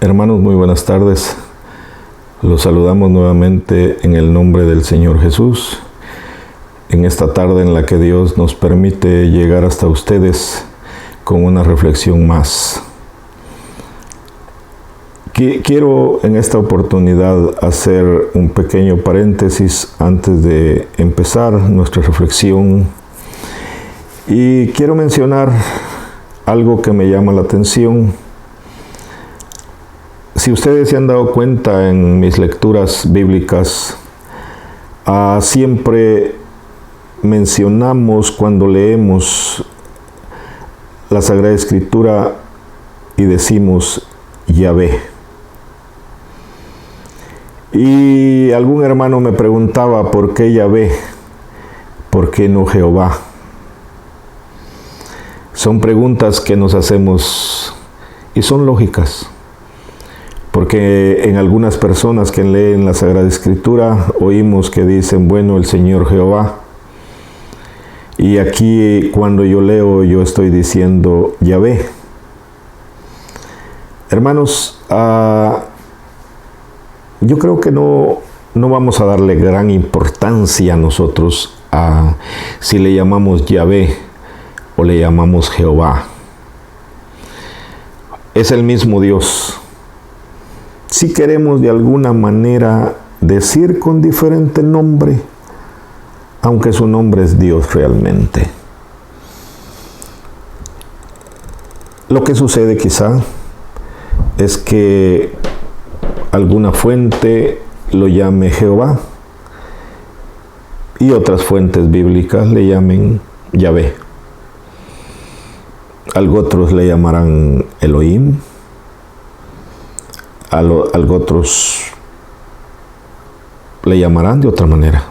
Hermanos, muy buenas tardes. Los saludamos nuevamente en el nombre del Señor Jesús, en esta tarde en la que Dios nos permite llegar hasta ustedes con una reflexión más. Quiero en esta oportunidad hacer un pequeño paréntesis antes de empezar nuestra reflexión, y quiero mencionar algo que me llama la atención. Si ustedes se han dado cuenta en mis lecturas bíblicas, siempre mencionamos cuando leemos la Sagrada Escritura y decimos Yahvé. Y algún hermano me preguntaba, ¿por qué Yahvé? ¿Por qué no Jehová? Son preguntas que nos hacemos y son lógicas. Porque en algunas personas que leen la Sagrada Escritura oímos que dicen, bueno, el Señor Jehová. Y aquí cuando yo leo, yo estoy diciendo Yahvé. Hermanos, yo creo que no vamos a darle gran importancia a nosotros a si le llamamos Yahvé o le llamamos Jehová. Es el mismo Dios. Si queremos de alguna manera decir con diferente nombre, aunque su nombre es Dios realmente. Lo que sucede quizá es que alguna fuente lo llame Jehová y otras fuentes bíblicas le llamen Yahvé. Algo otros le llamarán Elohim. Algo otros le llamarán de otra manera.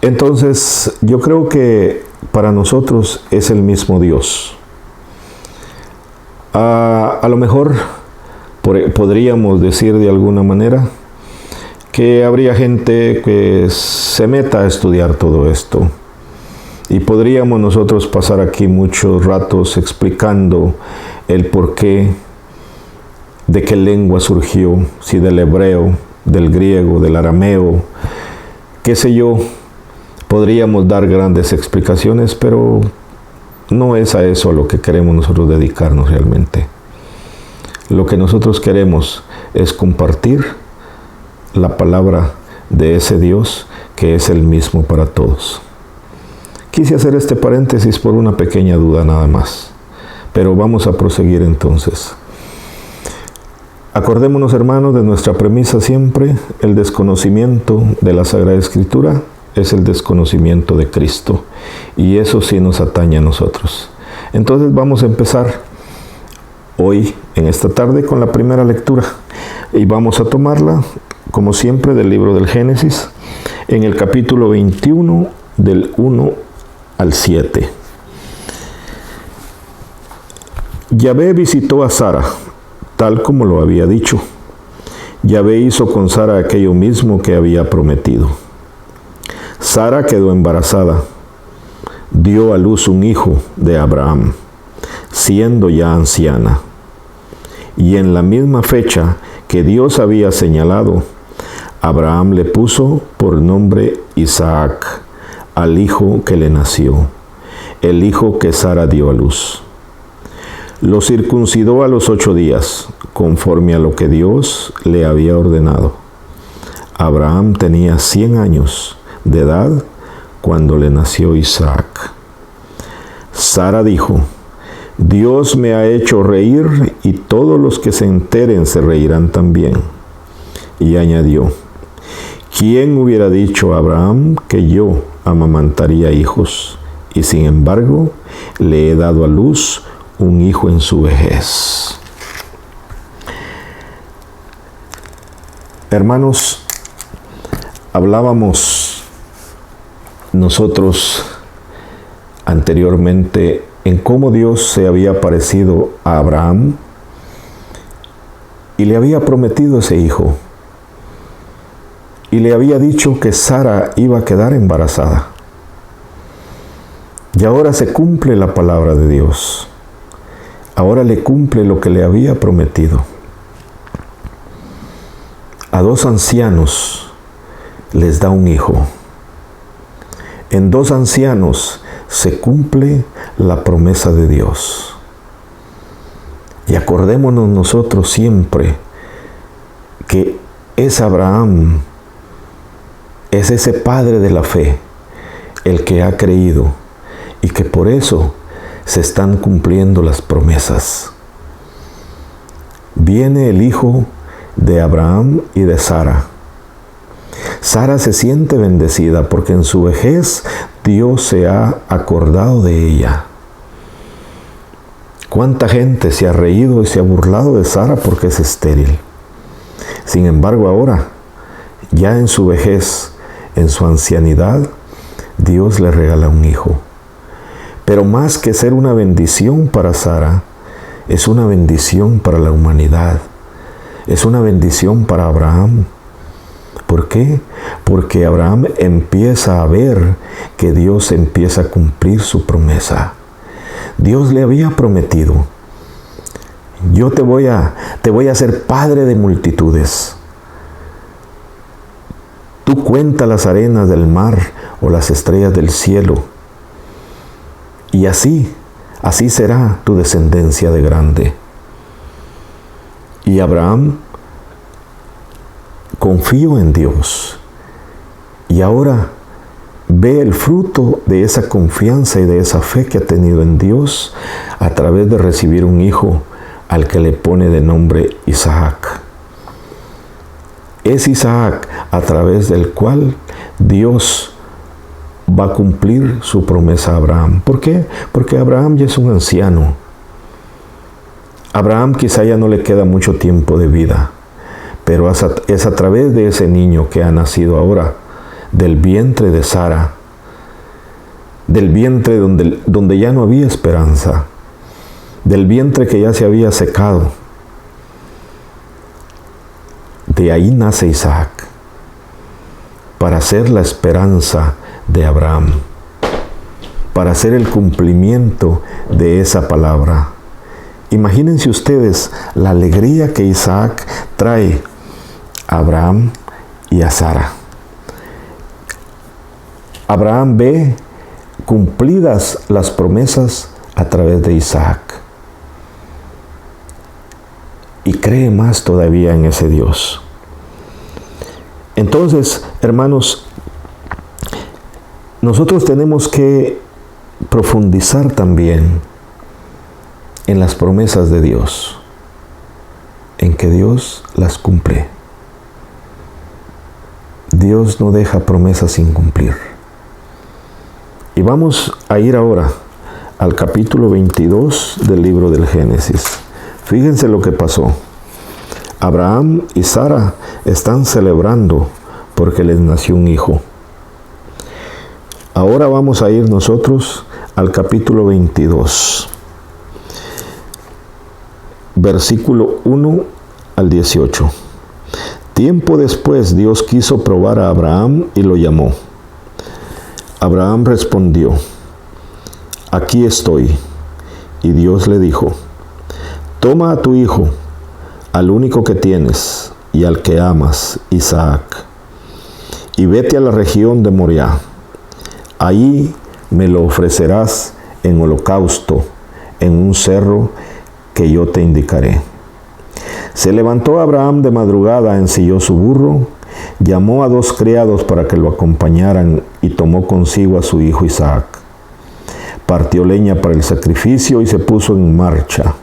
Entonces, yo creo que para nosotros es el mismo Dios. A lo mejor podríamos decir de alguna manera que habría gente que se meta a estudiar todo esto. Y podríamos nosotros pasar aquí muchos ratos explicando el porqué, de qué lengua surgió, si del hebreo, del griego, del arameo, qué sé yo. Podríamos dar grandes explicaciones, pero no es a eso a lo que queremos nosotros dedicarnos realmente. Lo que nosotros queremos es compartir la palabra de ese Dios que es el mismo para todos. Quise hacer este paréntesis por una pequeña duda nada más, pero vamos a proseguir entonces. Acordémonos, hermanos, de nuestra premisa siempre: el desconocimiento de la Sagrada Escritura es el desconocimiento de Cristo, y eso sí nos atañe a nosotros. Entonces vamos a empezar hoy, en esta tarde, con la primera lectura, y vamos a tomarla, como siempre, del libro del Génesis, en el capítulo 21, del 1 al 7. Yahvé visitó a Sara, tal como lo había dicho. Yahvé hizo con Sara aquello mismo que había prometido. Sara quedó embarazada, dio a luz un hijo de Abraham, siendo ya anciana. Y en la misma fecha que Dios había señalado, Abraham le puso por nombre Isaac al hijo que le nació, el hijo que Sara dio a luz. Lo circuncidó a los 8 días, conforme a lo que Dios le había ordenado. Abraham tenía 100 años de edad cuando le nació Isaac. Sara dijo, Dios me ha hecho reír y todos los que se enteren se reirán también. Y añadió, ¿quién hubiera dicho a Abraham que yo amamantaría hijos? Y sin embargo, le he dado a luz un hijo en su vejez. Hermanos, hablábamos nosotros anteriormente en cómo Dios se había aparecido a Abraham y le había prometido ese hijo. Y le había dicho que Sara iba a quedar embarazada. Y ahora se cumple la palabra de Dios. ahora le cumple lo que le había prometido. A 2 ancianos les da un hijo. En 2 ancianos se cumple la promesa de Dios. Y acordémonos nosotros siempre que es Abraham, es ese padre de la fe, el que ha creído, y que por eso se están cumpliendo las promesas. Viene el hijo de Abraham y de Sara. Sara se siente bendecida porque en su vejez Dios se ha acordado de ella. ¿Cuánta gente se ha reído y se ha burlado de Sara porque es estéril? Sin embargo, ahora, ya en su vejez, en su ancianidad, Dios le regala un hijo. Pero más que ser una bendición para Sara, es una bendición para la humanidad. Es una bendición para Abraham. ¿Por qué? Porque Abraham empieza a ver que Dios empieza a cumplir su promesa. Dios le había prometido: yo te voy a hacer padre de multitudes. Tú cuenta las arenas del mar o las estrellas del cielo. Y así será tu descendencia de grande. Y Abraham confió en Dios. Y ahora ve el fruto de esa confianza y de esa fe que ha tenido en Dios a través de recibir un hijo al que le pone de nombre Isaac. Es Isaac a través del cual Dios va a cumplir su promesa a Abraham. ¿Por qué? Porque Abraham ya es un anciano. Abraham quizá ya no le queda mucho tiempo de vida, pero es a través de ese niño que ha nacido ahora, del vientre de Sara, del vientre donde ya no había esperanza, del vientre que ya se había secado. De ahí nace Isaac, para ser la esperanza de Abraham, para hacer el cumplimiento de esa palabra. Imagínense ustedes la alegría que Isaac trae a Abraham y a Sara. Abraham ve cumplidas las promesas a través de Isaac y cree más todavía en ese Dios. Entonces, hermanos, nosotros tenemos que profundizar también en las promesas de Dios, en que Dios las cumple. Dios no deja promesas sin cumplir. Y vamos a ir ahora al capítulo 22 del libro del Génesis. Fíjense lo que pasó. Abraham y Sara están celebrando porque les nació un hijo. Ahora vamos a ir nosotros al capítulo 22, versículo 1 al 18. Tiempo después Dios quiso probar a Abraham y lo llamó. Abraham respondió: aquí estoy. Y Dios le dijo: toma a tu hijo, al único que tienes y al que amas, Isaac, y vete a la región de Moriah. Allí me lo ofrecerás en holocausto, en un cerro que yo te indicaré. Se levantó Abraham de madrugada, ensilló su burro, llamó a 2 criados para que lo acompañaran y tomó consigo a su hijo Isaac. Partió leña para el sacrificio y se puso en marcha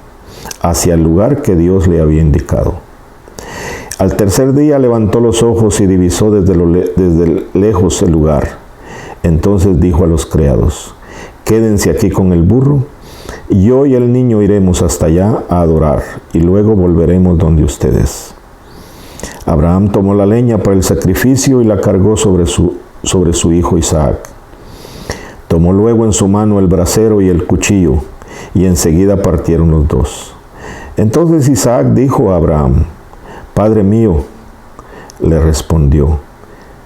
hacia el lugar que Dios le había indicado. Al tercer día levantó los ojos y divisó desde lejos el lugar. Entonces dijo a los criados: quédense aquí con el burro, y yo y el niño iremos hasta allá a adorar, y luego volveremos donde ustedes. Abraham tomó la leña para el sacrificio y la cargó sobre su hijo Isaac. Tomó luego en su mano el brasero y el cuchillo, y enseguida partieron los dos. Entonces Isaac dijo a Abraham: Padre mío. Le respondió: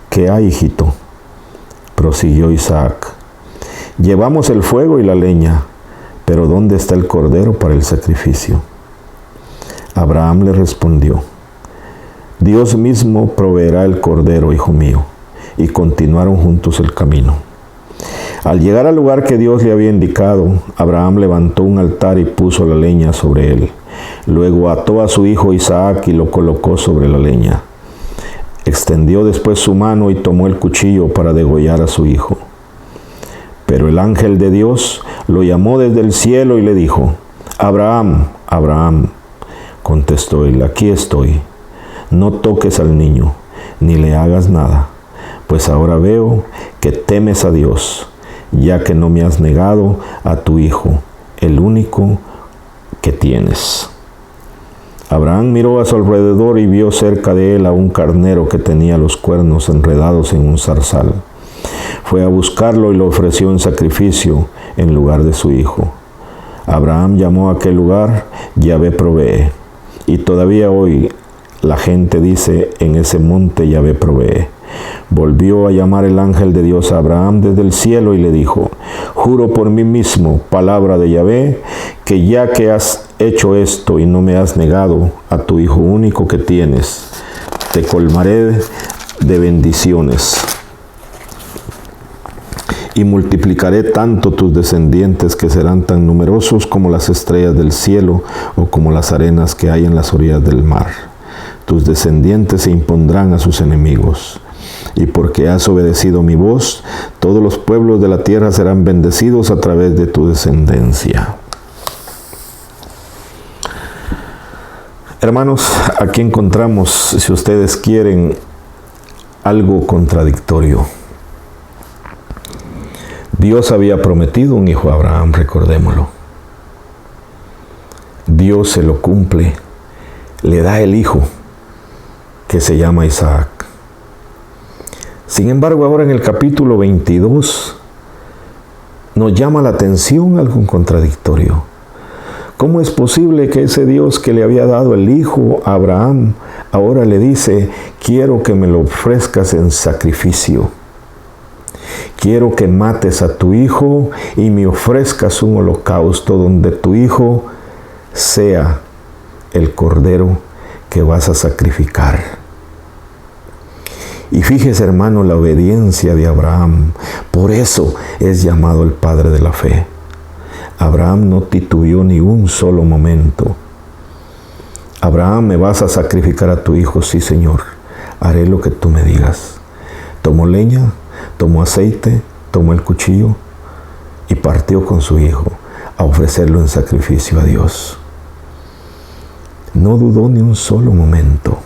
¿qué hay, hijito? Prosiguió Isaac: llevamos el fuego y la leña, pero ¿dónde está el cordero para el sacrificio? Abraham le respondió: Dios mismo proveerá el cordero, hijo mío. Y continuaron juntos el camino. Al llegar al lugar que Dios le había indicado, Abraham levantó un altar y puso la leña sobre él. Luego ató a su hijo Isaac y lo colocó sobre la leña. Extendió después su mano y tomó el cuchillo para degollar a su hijo. Pero el ángel de Dios lo llamó desde el cielo y le dijo: Abraham, Abraham. Contestó él: aquí estoy. No toques al niño, ni le hagas nada, pues ahora veo que temes a Dios, ya que no me has negado a tu hijo, el único que tienes. Abraham miró a su alrededor y vio cerca de él a un carnero que tenía los cuernos enredados en un zarzal. Fue a buscarlo y lo ofreció en sacrificio en lugar de su hijo. Abraham llamó a aquel lugar Yahvé provee, y todavía hoy la gente dice: en ese monte Yahvé provee. Volvió a llamar el ángel de Dios a Abraham desde el cielo y le dijo: juro por mí mismo, palabra de Yahvé, que ya que has hecho esto y no me has negado a tu hijo único que tienes, te colmaré de bendiciones y multiplicaré tanto tus descendientes que serán tan numerosos como las estrellas del cielo o como las arenas que hay en las orillas del mar. Tus descendientes se impondrán a sus enemigos. Y porque has obedecido mi voz, todos los pueblos de la tierra serán bendecidos a través de tu descendencia. Hermanos, aquí encontramos, si ustedes quieren, algo contradictorio. Dios había prometido un hijo a Abraham, recordémoslo. Dios se lo cumple, le da el hijo que se llama Isaac. Sin embargo, ahora en el capítulo 22 nos llama la atención algo contradictorio. ¿Cómo es posible que ese Dios que le había dado el hijo a Abraham ahora le dice: quiero que me lo ofrezcas en sacrificio? Quiero que mates a tu hijo y me ofrezcas un holocausto donde tu hijo sea el cordero que vas a sacrificar. Y fíjese, hermano, la obediencia de Abraham. Por eso es llamado el padre de la fe. Abraham no titubeó ni un solo momento. Abraham, ¿me vas a sacrificar a tu hijo? Sí, Señor, haré lo que tú me digas. Tomó leña, tomó aceite, tomó el cuchillo y partió con su hijo a ofrecerlo en sacrificio a Dios. No dudó ni un solo momento.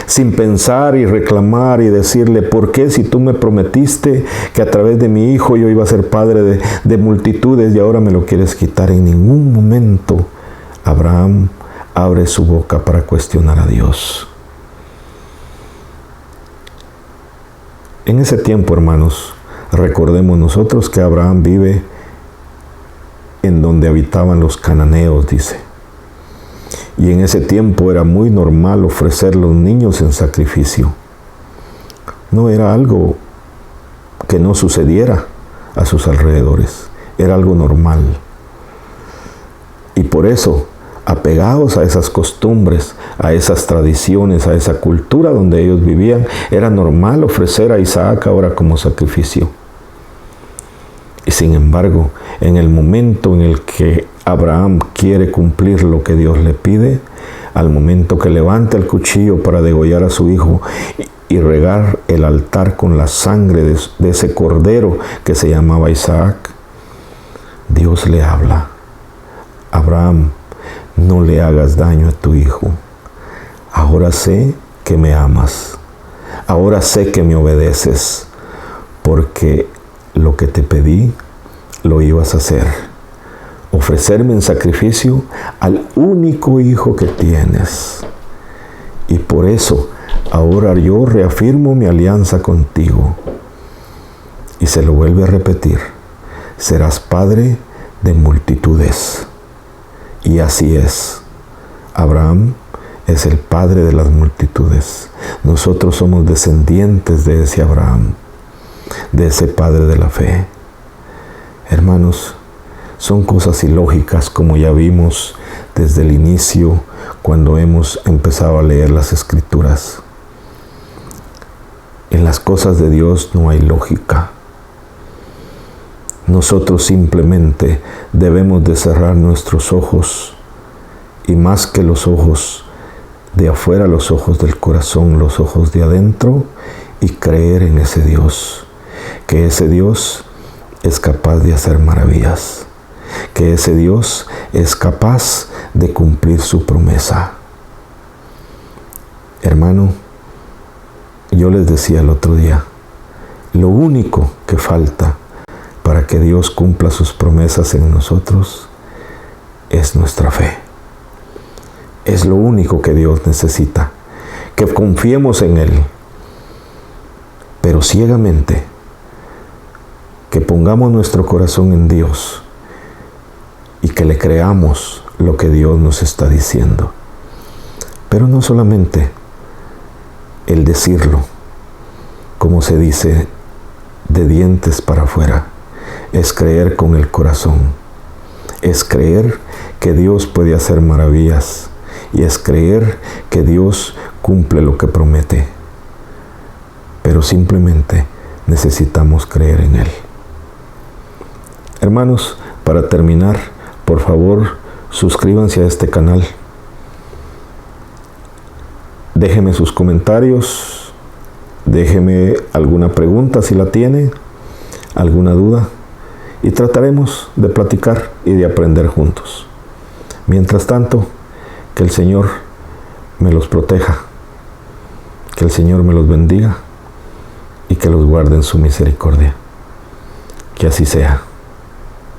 Sin pensar y reclamar y decirle: ¿por qué si tú me prometiste que a través de mi hijo yo iba a ser padre de multitudes y ahora me lo quieres quitar? En ningún momento Abraham abre su boca para cuestionar a Dios. En ese tiempo, hermanos, recordemos nosotros que Abraham vive en donde habitaban los cananeos, dice. Y en ese tiempo era muy normal ofrecer los niños en sacrificio. No era algo que no sucediera a sus alrededores. Era algo normal. Y por eso, apegados a esas costumbres, a esas tradiciones, a esa cultura donde ellos vivían, era normal ofrecer a Isaac ahora como sacrificio. Y sin embargo, en el momento en el que Abraham quiere cumplir lo que Dios le pide, al momento que levanta el cuchillo para degollar a su hijo y regar el altar con la sangre de ese cordero que se llamaba Isaac, Dios le habla: Abraham, no le hagas daño a tu hijo. Ahora sé que me amas. Ahora sé que me obedeces, porque lo que te pedí lo ibas a hacer. Ofrecerme en sacrificio al único hijo que tienes. Y por eso ahora yo reafirmo mi alianza contigo. Y se lo vuelve a repetir: serás padre de multitudes. Y así es. Abraham es el padre de las multitudes. Nosotros somos descendientes de ese Abraham, de ese padre de la fe. Hermanos, Son cosas ilógicas, como ya vimos desde el inicio cuando hemos empezado a leer las Escrituras. En las cosas de Dios no hay lógica. Nosotros simplemente debemos de cerrar nuestros ojos, y más que los ojos de afuera, los ojos del corazón, los ojos de adentro, y creer en ese Dios, que ese Dios es capaz de hacer maravillas, que ese Dios es capaz de cumplir su promesa. Hermano, yo les decía el otro día, lo único que falta para que Dios cumpla sus promesas en nosotros es nuestra fe. Es lo único que Dios necesita, que confiemos en Él, pero ciegamente, que pongamos nuestro corazón en Dios y que le creamos lo que Dios nos está diciendo. Pero no solamente el decirlo, como se dice, de dientes para afuera, es creer con el corazón, es creer que Dios puede hacer maravillas, y es creer que Dios cumple lo que promete. Pero simplemente necesitamos creer en Él. Hermanos, para terminar, por favor, suscríbanse a este canal. Déjeme sus comentarios, déjeme alguna pregunta si la tiene, alguna duda, y trataremos de platicar y de aprender juntos. Mientras tanto, que el Señor me los proteja, que el Señor me los bendiga y que los guarde en su misericordia. Que así sea.